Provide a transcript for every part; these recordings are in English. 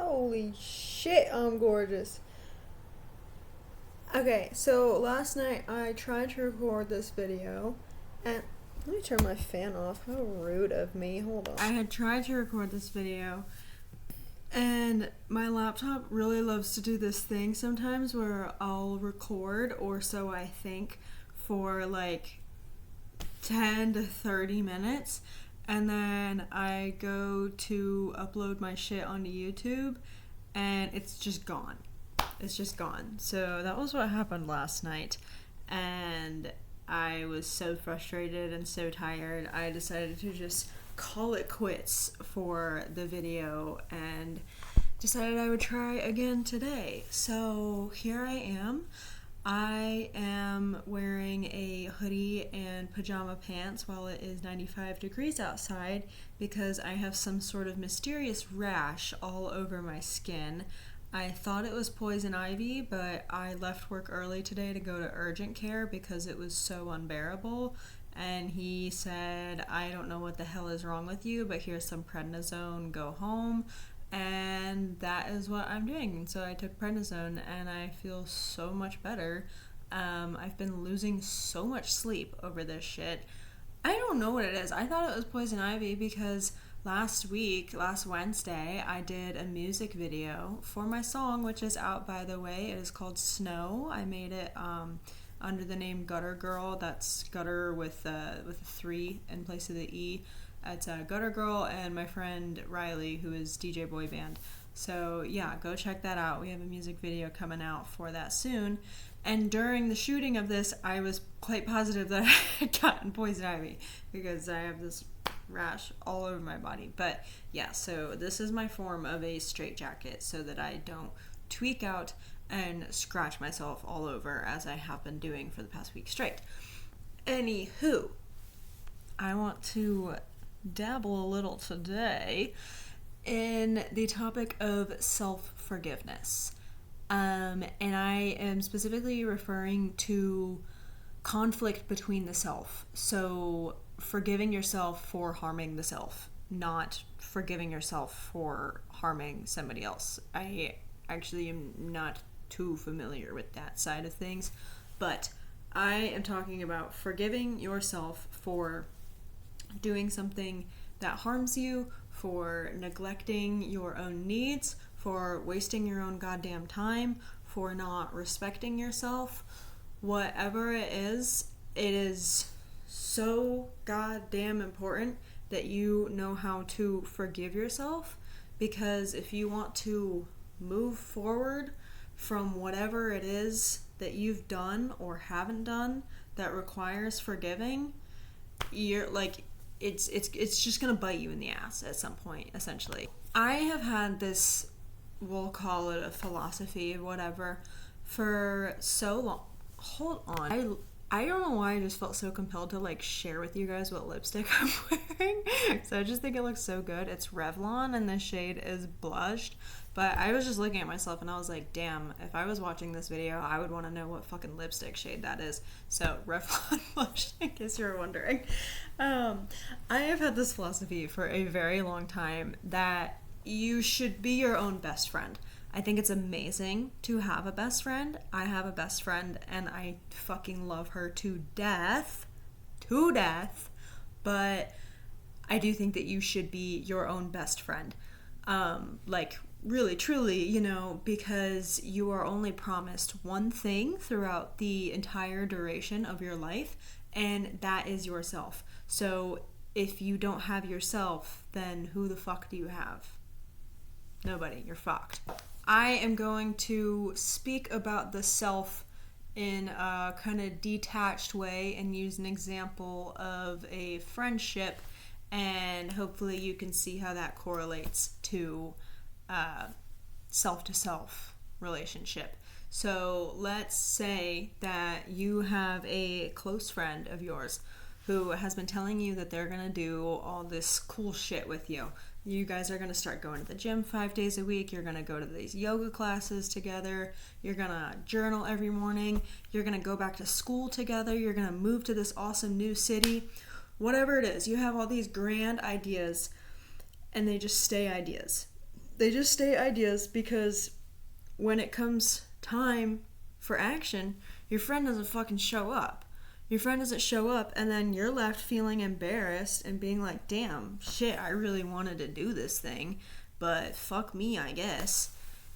Holy shit, I'm gorgeous. Okay, so last night I tried to record this video and let me turn my fan off. How rude of me. Hold on. I had tried to record this video and my laptop really loves to do this thing sometimes where I'll record, or so I think, for like 10 to 30 minutes, and then I go to upload my shit onto YouTube and it's just gone. It's just gone. So that was what happened last night, and I was so frustrated and so tired. I decided to just call it quits for the video and decided I would try again today. So here I am. I am wearing a hoodie and pajama pants while it is 95 degrees outside because I have some sort of mysterious rash all over my skin. I thought it was poison ivy, but I left work early today to go to urgent care because it was so unbearable. And he said, I don't know what the hell is wrong with you, but here's some prednisone, go home. And that is what I'm doing. And so I took prednisone and I feel so much better. I've been losing so much sleep over this shit. I don't know what it is. I thought it was poison ivy because last Wednesday, I did a music video for my song, which is out, by the way. It is called Snow. I made it under the name Gutter Girl. That's gutter with a 3 in place of the E. It's Gutter Girl and my friend Riley, who is DJ Boy Band. So yeah, go check that out. We have a music video coming out for that soon. And during the shooting of this, I was quite positive that I had gotten poison ivy because I have this rash all over my body. But yeah, so this is my form of a straitjacket so that I don't tweak out and scratch myself all over as I have been doing for the past week straight. Anywho, I want to dabble a little today in the topic of self-forgiveness. And I am specifically referring to conflict between the self. So forgiving yourself for harming the self, not forgiving yourself for harming somebody else. I actually am not too familiar with that side of things, but I am talking about forgiving yourself for doing something that harms you, for neglecting your own needs, for wasting your own goddamn time, for not respecting yourself. Whatever it is so goddamn important that you know how to forgive yourself, because if you want to move forward from whatever it is that you've done or haven't done that requires forgiving, you're like, it's just gonna bite you in the ass at some point, essentially. I have had this, we'll call it a philosophy, whatever, for so long. Hold on. I don't know why I just felt so compelled to like share with you guys what lipstick I'm wearing. So I just think it looks so good. It's Revlon and the shade is Blushed. But I was just looking at myself and I was like, damn, if I was watching this video, I would want to know what fucking lipstick shade that is. So Revlon Blushed, in case you were wondering. I have had this philosophy for a very long time that you should be your own best friend. I think it's amazing to have a best friend. I have a best friend and I fucking love her to death, but I do think that you should be your own best friend. Like really, truly, you know, because you are only promised one thing throughout the entire duration of your life, and that is yourself. So if you don't have yourself, then who the fuck do you have? Nobody. You're fucked. I am going to speak about the self in a kind of detached way and use an example of a friendship, and hopefully you can see how that correlates to self-to-self relationship. So let's say that you have a close friend of yours who has been telling you that they're gonna do all this cool shit with you. You guys are gonna start going to the gym 5 days a week. You're gonna go to these yoga classes together. You're gonna journal every morning. You're gonna go back to school together. You're gonna move to this awesome new city. Whatever it is, you have all these grand ideas and they just stay ideas. They just stay ideas because when it comes time for action, your friend doesn't fucking show up. Your friend doesn't show up, and then you're left feeling embarrassed and being like, damn, shit, I really wanted to do this thing, but fuck me, I guess.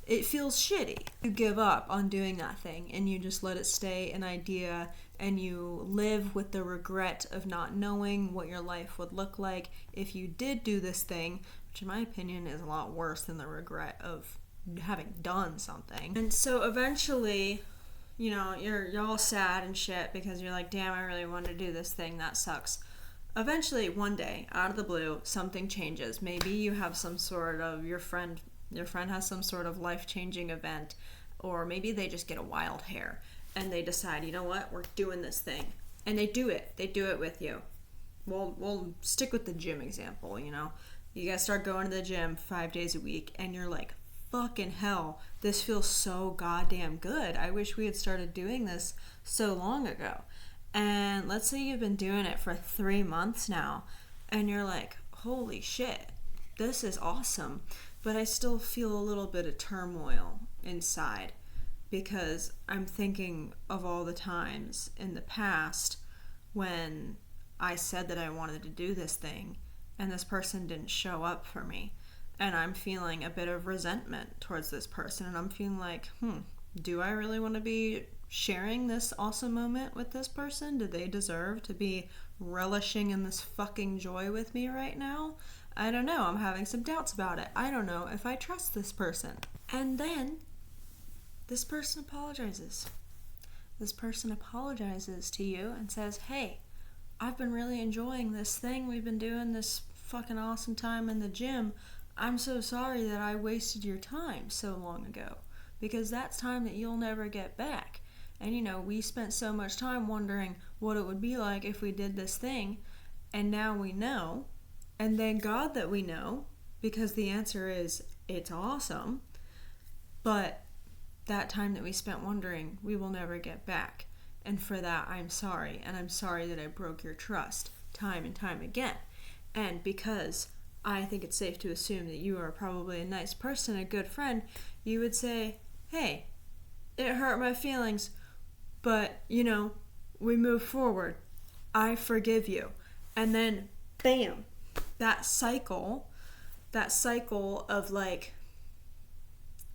It feels shitty. You give up on doing that thing, and you just let it stay an idea, and you live with the regret of not knowing what your life would look like if you did do this thing, which in my opinion is a lot worse than the regret of having done something. And so eventually, you know, you're all sad and shit because you're like, damn, I really wanted to do this thing, that sucks. Eventually, one day, out of the blue, something changes. Maybe you have some sort of, your friend has some sort of life-changing event, or maybe they just get a wild hair and they decide, you know what, we're doing this thing. And they do it with you. We'll stick with the gym example, you know. You guys start going to the gym 5 days a week and you're like, fucking hell, this feels so goddamn good. I wish we had started doing this so long ago. And let's say you've been doing it for 3 months now and you're like, holy shit, this is awesome. But I still feel a little bit of turmoil inside because I'm thinking of all the times in the past when I said that I wanted to do this thing and this person didn't show up for me. And I'm feeling a bit of resentment towards this person. And I'm feeling like, do I really want to be sharing this awesome moment with this person? Do they deserve to be relishing in this fucking joy with me right now? I don't know. I'm having some doubts about it. I don't know if I trust this person. And then this person apologizes. This person apologizes to you and says, hey, I've been really enjoying this thing. We've been doing this fucking awesome time in the gym. I'm so sorry that I wasted your time so long ago, because that's time that you'll never get back. And you know, we spent so much time wondering what it would be like if we did this thing, and now we know. And thank God that we know, because the answer is it's awesome. But that time that we spent wondering, we will never get back. And for that, I'm sorry. And I'm sorry that I broke your trust time and time again. And because I think it's safe to assume that you are probably a nice person, a good friend, you would say, hey, it hurt my feelings, but, you know, we move forward. I forgive you. And then, bam, that cycle of like,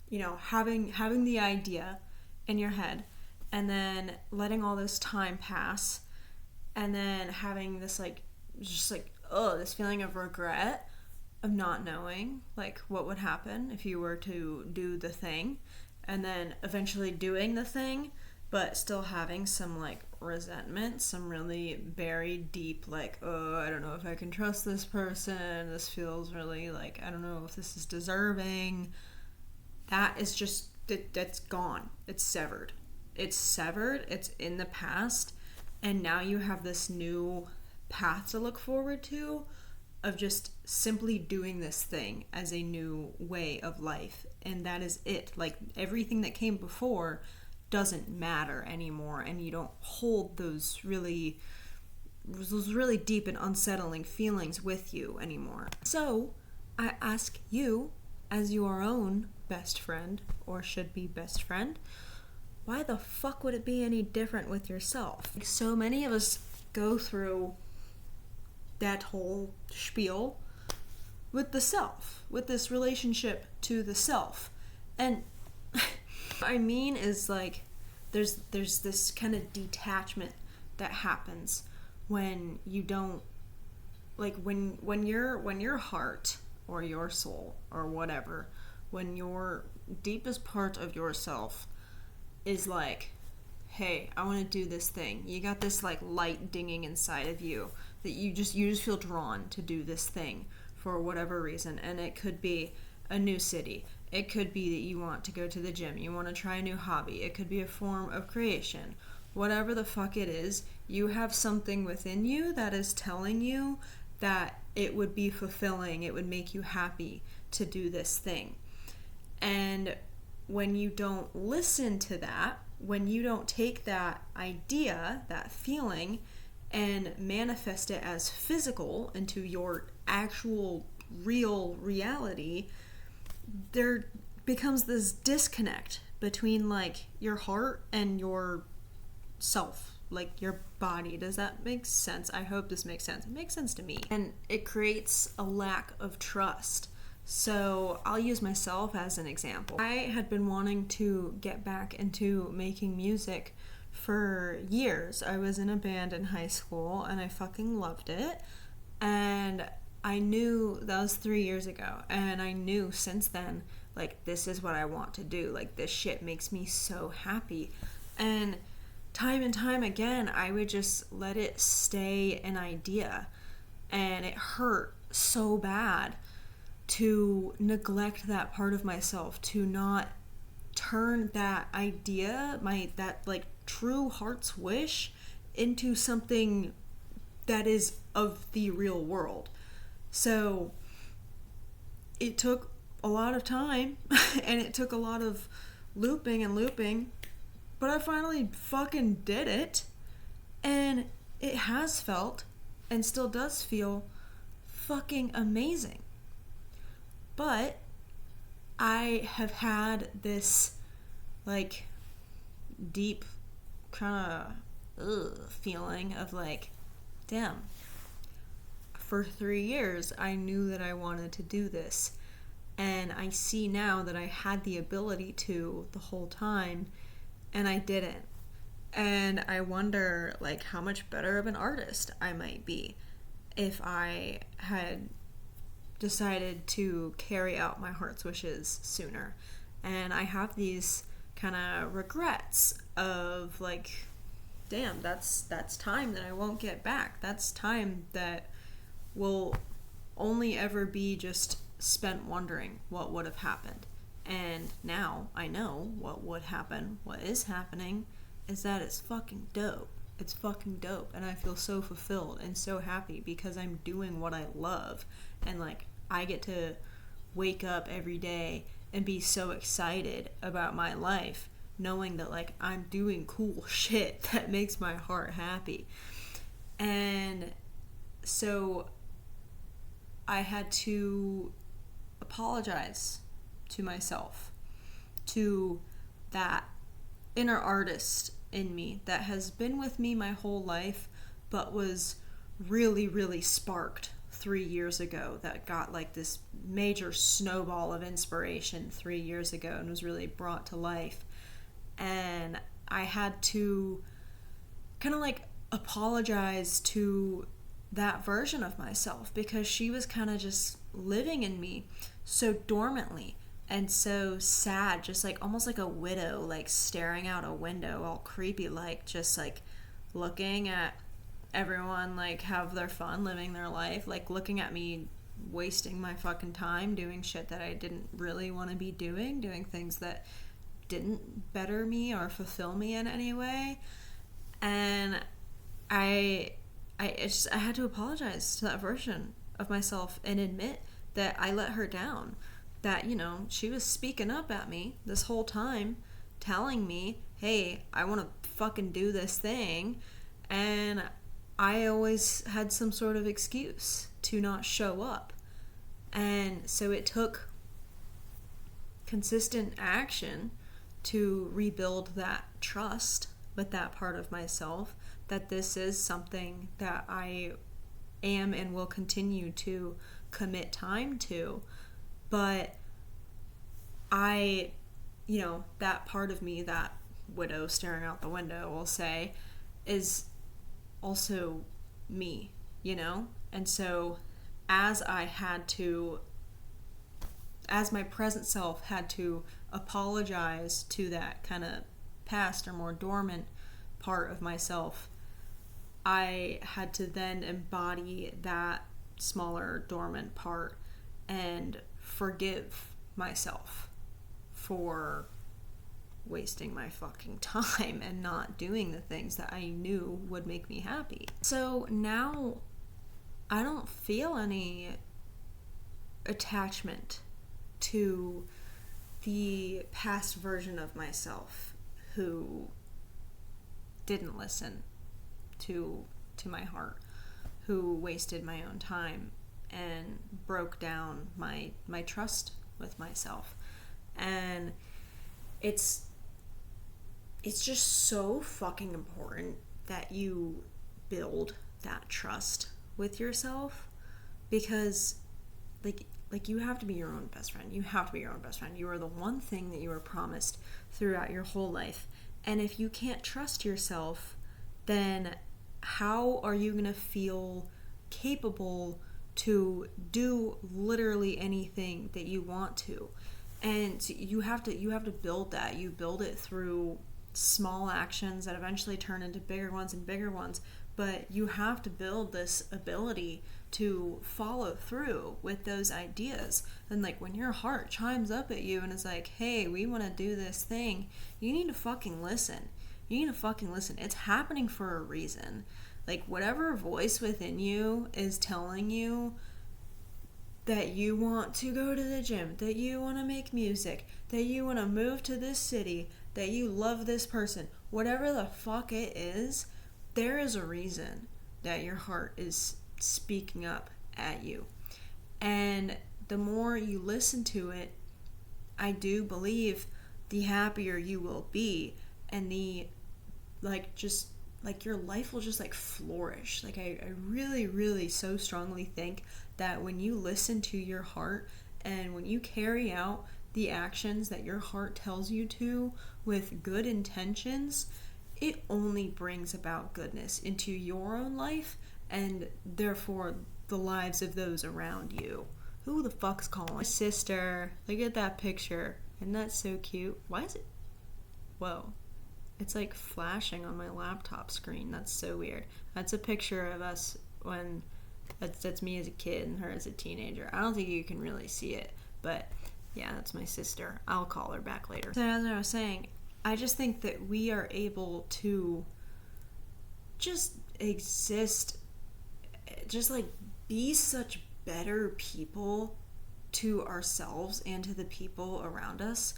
you know, having the idea in your head and then letting all this time pass and then having this like, just like, this feeling of regret of not knowing like what would happen if you were to do the thing, and then eventually doing the thing but still having some like resentment, some really buried deep like, I don't know if I can trust this person, this feels really like, I don't know if this is deserving. That is just, that's gone. It's severed. It's in the past, and now you have this new path to look forward to of just simply doing this thing as a new way of life, and that is it. Like, everything that came before doesn't matter anymore, and you don't hold those really deep and unsettling feelings with you anymore. So I ask you, as your own best friend, or should be best friend, why the fuck would it be any different with yourself? So many of us go through that whole spiel with the self, with this relationship to the self. And what I mean is, like, there's this kind of detachment that happens when you don't, like, when your heart or your soul or whatever, when your deepest part of yourself is like, hey, I want to do this thing. You got this like light dinging inside of you that you just feel drawn to do this thing for whatever reason. And it could be a new city. It could be that you want to go to the gym. You want to try a new hobby. It could be a form of creation. Whatever the fuck it is, you have something within you that is telling you that it would be fulfilling, it would make you happy to do this thing. And when you don't listen to that, when you don't take that idea, that feeling, and manifest it as physical into your actual real reality, there becomes this disconnect between like your heart and your self, like your body. Does that make sense? I hope this makes sense. It makes sense to me. And it creates a lack of trust. So I'll use myself as an example. I had been wanting to get back into making music for years. I was in a band in high school and I fucking loved it. And I knew that was 3 years ago. And I knew since then, like, this is what I want to do. Like, this shit makes me so happy. And time again, I would just let it stay an idea. And it hurt so bad to neglect that part of myself, to not turn that idea, that like true heart's wish, into something that is of the real world. So it took a lot of time and it took a lot of looping, but I finally fucking did it. And it has felt and still does feel fucking amazing. But I have had this like deep kind of feeling of like, damn, for 3 years I knew that I wanted to do this, and I see now that I had the ability to the whole time and I didn't. And I wonder like how much better of an artist I might be if I had decided to carry out my heart's wishes sooner. And I have these kind of regrets of like, damn, that's time that I won't get back. That's time that will only ever be just spent wondering what would have happened. And now I know what would happen. What is happening is that it's fucking dope. It's fucking dope, and I feel so fulfilled and so happy because I'm doing what I love, and like I get to wake up every day and be so excited about my life, knowing that like I'm doing cool shit that makes my heart happy. And so I had to apologize to myself, to that inner artist in me that has been with me my whole life, but was really, really sparked 3 years ago, that got like this major snowball of inspiration 3 years ago and was really brought to life. And I had to kind of like apologize to that version of myself because she was kind of just living in me so dormantly and so sad, just like almost like a widow, like staring out a window all creepy, like just like looking at everyone like have their fun living their life, like looking at me wasting my fucking time doing shit that I didn't really want to be doing things that didn't better me or fulfill me in any way. And I had to apologize to that version of myself and admit that I let her down. That, you know, she was speaking up at me this whole time, telling me, hey, I want to fucking do this thing. And I always had some sort of excuse to not show up. And so it took consistent action to rebuild that trust with that part of myself, that this is something that I am and will continue to commit time to. But I, you know, that part of me, that widow staring out the window, we'll say, is also me, you know? And so as my present self had to apologize to that kind of past or more dormant part of myself, I had to then embody that smaller dormant part and forgive myself for wasting my fucking time and not doing the things that I knew would make me happy. So now I don't feel any attachment to the past version of myself who didn't listen to my heart, who wasted my own time and broke down my trust with myself. And it's just so fucking important that you build that trust with yourself, because like you have to be your own best friend. You have to be your own best friend. You are the one thing that you were promised throughout your whole life. And if you can't trust yourself, then how are you going to feel capable to do literally anything that you want to? And you have to build that. You build it through small actions that eventually turn into bigger ones and bigger ones. But you have to build this ability to follow through with those ideas. And like when your heart chimes up at you and is like, hey, we want to do this thing, you need to fucking listen. You need to fucking listen. It's happening for a reason. Like whatever voice within you is telling you that you want to go to the gym, that you want to make music, that you want to move to this city, that you love this person, whatever the fuck it is, there is a reason that your heart is speaking up at you. And the more you listen to it, I do believe the happier you will be, and the your life will just flourish. I really, really so strongly think that when you listen to your heart and when you carry out the actions that your heart tells you to with good intentions, it only brings about goodness into your own life and therefore the lives of those around you. Who the fuck's calling? My sister. Look at that picture. Isn't that so cute? Why is it? Whoa. It's flashing on my laptop screen. That's so weird. That's a picture of us when that's me as a kid and her as a teenager. I don't think you can really see it, but yeah, that's my sister. I'll call her back later. So as I was saying, I just think that we are able to just exist, just be such better people to ourselves and to the people around us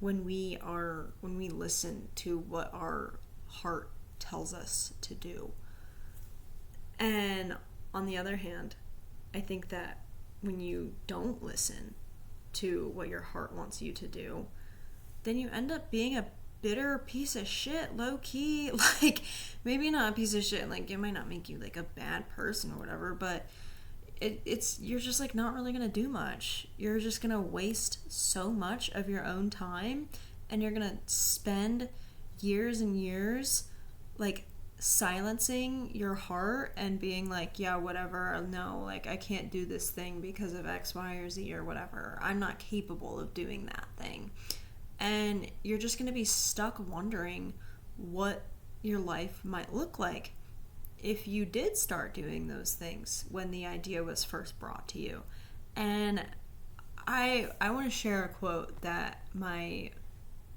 when we listen to what our heart tells us to do. And on the other hand, I think that when you don't listen to what your heart wants you to do, then you end up being a bitter piece of shit, low key. Maybe not a piece of shit, it might not make you a bad person or whatever, but you're just not really gonna do much. You're just gonna waste so much of your own time, and you're gonna spend years and years silencing your heart and being yeah, whatever, no, I can't do this thing because of X, Y, or Z or whatever. I'm not capable of doing that thing. And you're just gonna be stuck wondering what your life might look like if you did start doing those things when the idea was first brought to you. And I want to share a quote that my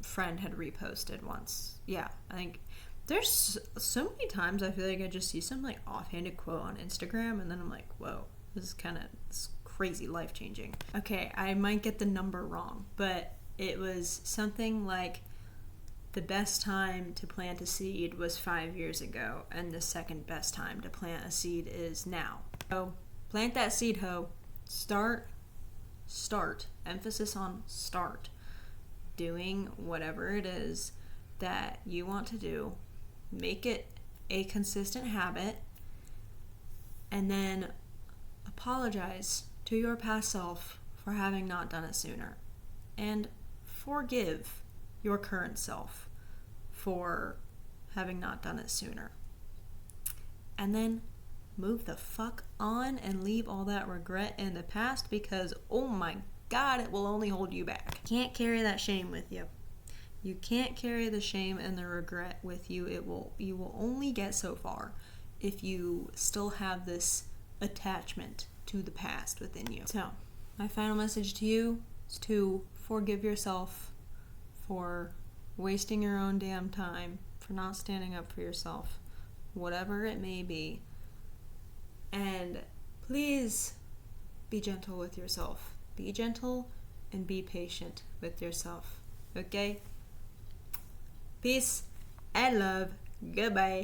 friend had reposted once. Yeah, I think there's so many times I feel I just see some offhanded quote on Instagram and then I'm whoa, this is crazy, life-changing. Okay, I might get the number wrong, but it was something the best time to plant a seed was 5 years ago, and the second best time to plant a seed is now. So plant that seed, ho. Start, emphasis on start, doing whatever it is that you want to do. Make it a consistent habit, and then apologize to your past self for having not done it sooner, and forgive your current self for having not done it sooner. And then move the fuck on and leave all that regret in the past, because oh my god, it will only hold you back. You can't carry that shame with you. You can't carry the shame and the regret with you. You will only get so far if you still have this attachment to the past within you. So, my final message to you is to forgive yourself for wasting your own damn time, for not standing up for yourself, whatever it may be. And please be gentle with yourself. Be gentle and be patient with yourself. Okay? Peace and love. Goodbye.